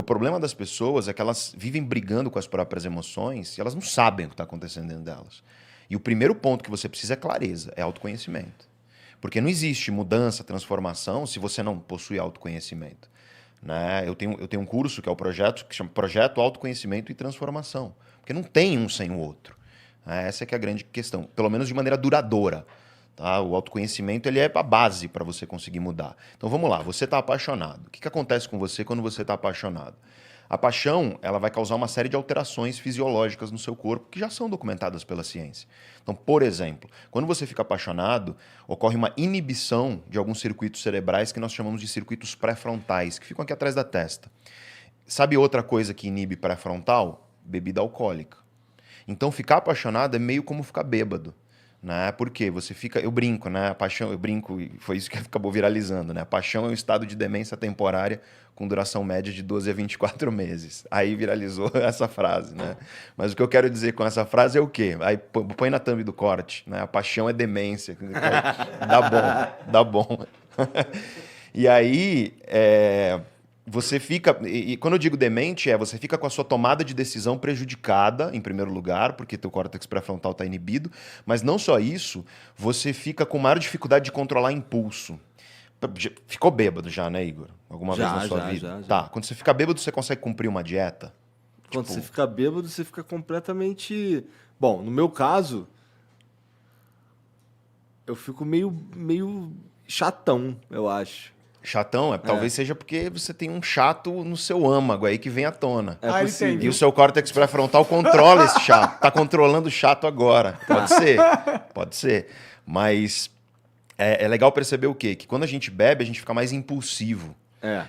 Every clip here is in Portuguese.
O problema das pessoas é que elas vivem brigando com as próprias emoções e elas não sabem o que está acontecendo dentro delas. E o primeiro ponto que você precisa é clareza, é autoconhecimento. Porque não existe mudança, transformação, se você não possui autoconhecimento. Né? Eu tenho um curso que é o projeto que chama Projeto Autoconhecimento e Transformação. Porque não tem um sem o outro. Né? Essa é que é a grande questão, pelo menos de maneira duradoura. Tá? O autoconhecimento ele é a base para você conseguir mudar. Então vamos lá, você está apaixonado. O que acontece com você quando você está apaixonado? A paixão ela vai causar uma série de alterações fisiológicas no seu corpo que já são documentadas pela ciência. Então, por exemplo, quando você fica apaixonado, ocorre uma inibição de alguns circuitos cerebrais que nós chamamos de circuitos pré-frontais, que ficam aqui atrás da testa. Sabe outra coisa que inibe pré-frontal? Bebida alcoólica. Então, ficar apaixonado é meio como ficar bêbado. Né? Porque você fica, eu brinco, né? A paixão, eu brinco, e foi isso que acabou viralizando, né? A paixão é um estado de demência temporária com duração média de 12 a 24 meses. Aí viralizou essa frase, né? Mas o que eu quero dizer com essa frase é o quê? Aí põe na thumb do corte, né? A paixão é demência. Dá bom, dá bom. E aí, você fica... E quando eu digo demente, você fica com a sua tomada de decisão prejudicada, em primeiro lugar, porque teu córtex pré-frontal está inibido, mas não só isso, você fica com maior dificuldade de controlar impulso. Ficou bêbado já, né, Igor? Alguma vez na sua vida? Já. Tá, quando você fica bêbado, você consegue cumprir uma dieta? Quando Tipo, você fica bêbado, você fica completamente... Bom, no meu caso, eu fico meio chatão, eu acho. chatão, talvez seja porque você tem um chato no seu âmago aí que vem à tona. É possível. E o seu córtex pré-frontal controla esse chato. Tá controlando o chato agora. Pode ser? Pode ser. Mas é legal perceber o quê? Que quando a gente bebe, a gente fica mais impulsivo.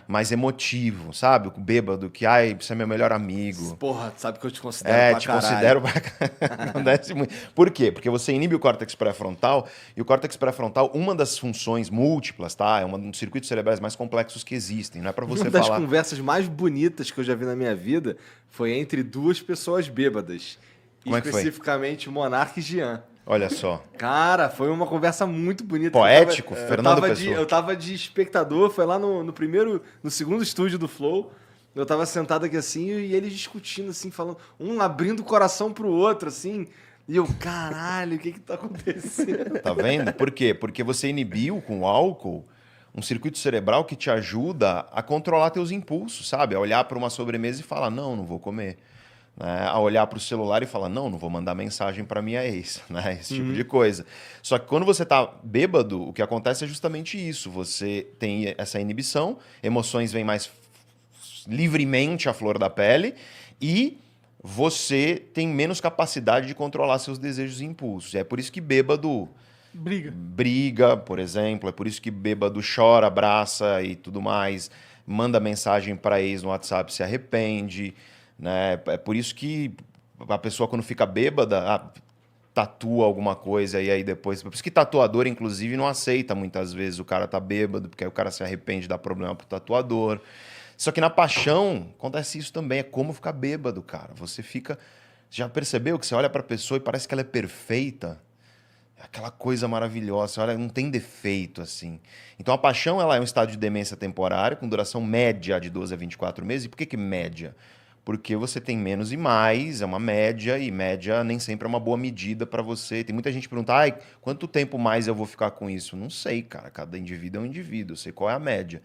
Mais emotivo, sabe? O bêbado, que, você é meu melhor amigo. Porra, sabe que eu te considero pra te caralho. considero pra... Acontece muito. Por quê? Porque você inibe o córtex pré-frontal, e o córtex pré-frontal, uma das funções múltiplas, tá? É um dos circuitos cerebrais mais complexos que existem. Não é pra você Uma das falar... conversas mais bonitas que eu já vi na minha vida foi entre duas pessoas bêbadas. Como é que foi? Especificamente Monark e Jean. Olha só. Cara, foi uma conversa muito bonita. Poético, Fernando Pessoa. Eu tava de espectador, foi lá no segundo estúdio do Flow. Eu tava sentado aqui assim e eles discutindo, assim, falando, um abrindo o coração pro outro, assim. E eu, caralho, o que tá acontecendo? Tá vendo? Por quê? Porque você inibiu com o álcool um circuito cerebral que te ajuda a controlar teus impulsos, sabe? A olhar para uma sobremesa e falar, não vou comer. Né? A olhar para o celular e falar, não vou mandar mensagem para minha ex, né? Esse tipo de coisa. Só que quando você tá bêbado, o que acontece é justamente isso. Você tem essa inibição, emoções vêm mais livremente à flor da pele e você tem menos capacidade de controlar seus desejos e impulsos. É por isso que bêbado briga, por exemplo. É por isso que bêbado chora, abraça e tudo mais. Manda mensagem para ex no WhatsApp, se arrepende. Né? É por isso que a pessoa, quando fica bêbada, tatua alguma coisa e aí depois... Por isso que tatuador, inclusive, não aceita muitas vezes o cara tá bêbado, porque aí o cara se arrepende, dá problema pro tatuador. Só que na paixão acontece isso também, é como ficar bêbado, cara. Você fica... Já percebeu que você olha pra pessoa e parece que ela é perfeita? É aquela coisa maravilhosa, você olha, não tem defeito, assim. Então a paixão ela é um estado de demência temporária, com duração média de 12 a 24 meses. E por que média? Porque você tem menos e mais, é uma média, e média nem sempre é uma boa medida para você. Tem muita gente que pergunta, quanto tempo mais eu vou ficar com isso? Não sei, cara, cada indivíduo é um indivíduo, eu sei qual é a média.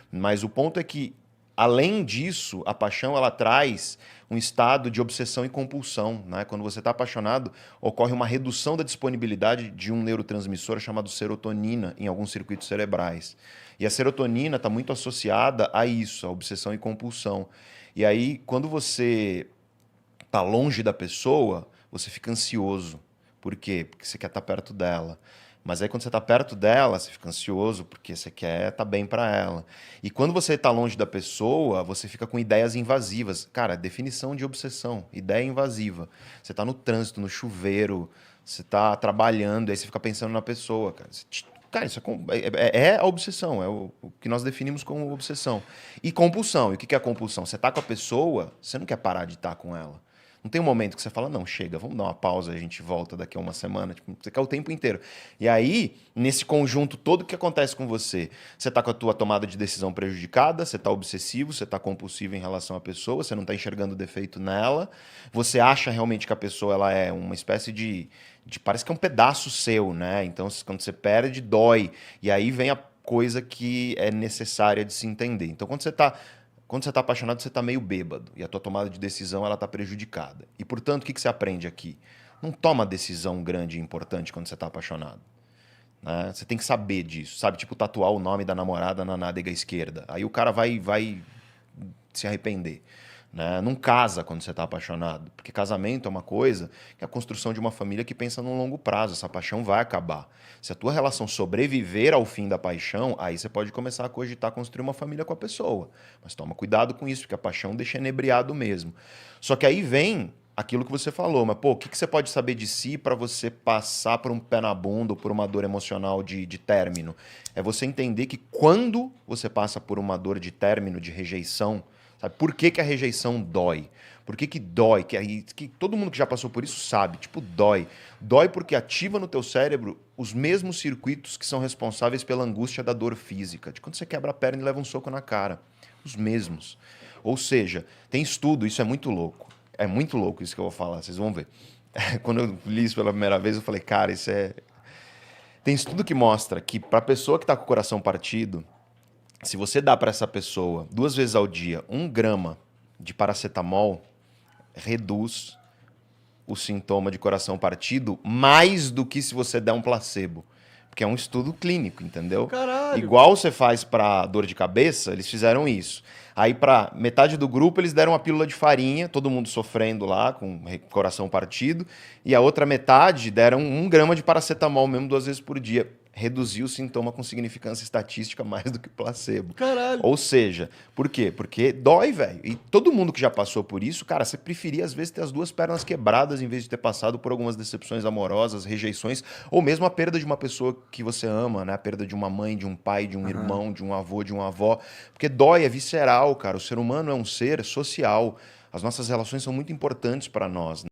Mas o ponto é que, além disso, a paixão ela traz um estado de obsessão e compulsão. Né? Quando você está apaixonado, ocorre uma redução da disponibilidade de um neurotransmissor chamado serotonina em alguns circuitos cerebrais. E a serotonina está muito associada a isso, a obsessão e compulsão. E aí, quando você está longe da pessoa, você fica ansioso. Por quê? Porque você quer estar perto dela. Mas aí, quando você está perto dela, você fica ansioso porque você quer estar bem para ela. E quando você está longe da pessoa, você fica com ideias invasivas. Cara, definição de obsessão, ideia invasiva. Você está no trânsito, no chuveiro, você está trabalhando, aí você fica pensando na pessoa, cara. Cara, isso é a obsessão, é o que nós definimos como obsessão. E compulsão. E o que é a compulsão? Você tá com a pessoa, você não quer parar de estar com ela. Não tem um momento que você fala, não, chega, vamos dar uma pausa, a gente volta daqui a uma semana. Tipo, você quer o tempo inteiro. E aí, nesse conjunto todo, o que acontece com você? Você tá com a tua tomada de decisão prejudicada, você tá obsessivo, você tá compulsivo em relação à pessoa, você não tá enxergando defeito nela, você acha realmente que a pessoa ela é uma espécie parece que é um pedaço seu, né? Então, quando você perde, dói. E aí vem a coisa que é necessária de se entender. Então, quando você tá apaixonado, você tá meio bêbado. E a tua tomada de decisão, ela tá prejudicada. E, portanto, o que você aprende aqui? Não toma decisão grande e importante quando você tá apaixonado. Né? Você tem que saber disso. Sabe? Tipo, tatuar o nome da namorada na nádega esquerda. Aí o cara vai se arrepender. Né? Não casa quando você está apaixonado, porque casamento é uma coisa que é a construção de uma família que pensa no longo prazo. Essa paixão vai acabar. Se a tua relação sobreviver ao fim da paixão, aí você pode começar a cogitar construir uma família com a pessoa. Mas toma cuidado com isso, porque a paixão deixa inebriado mesmo. Só que aí vem aquilo que você falou, mas pô, o que você pode saber de si para você passar por um pé na bunda ou por uma dor emocional de término? É você entender que quando você passa por uma dor de término, de rejeição, sabe? Por que a rejeição dói? Por que dói? Que todo mundo que já passou por isso sabe. Tipo, dói. Dói porque ativa no teu cérebro os mesmos circuitos que são responsáveis pela angústia da dor física. De quando você quebra a perna e leva um soco na cara. Os mesmos. Ou seja, tem estudo, isso é muito louco. É muito louco isso que eu vou falar, vocês vão ver. Quando eu li isso pela primeira vez, eu falei, cara, isso é... Tem estudo que mostra que para a pessoa que está com o coração partido, se você dá para essa pessoa 2 vezes ao dia 1 grama de paracetamol, reduz o sintoma de coração partido mais do que se você der um placebo. Porque é um estudo clínico, entendeu? Caralho. Igual você faz para dor de cabeça, eles fizeram isso. Aí para metade do grupo eles deram uma pílula de farinha, todo mundo sofrendo lá, com coração partido. E a outra metade deram 1 grama de paracetamol mesmo 2 vezes por dia. Reduziu o sintoma com significância estatística mais do que placebo. Caralho. Ou seja, por quê? Porque dói, velho. E todo mundo que já passou por isso, cara, você preferia às vezes ter as 2 pernas quebradas em vez de ter passado por algumas decepções amorosas, rejeições, ou mesmo a perda de uma pessoa que você ama, né? A perda de uma mãe, de um pai, de um irmão, de um avô, de uma avó. Porque dói, é visceral, cara. O ser humano é um ser social. As nossas relações são muito importantes para nós.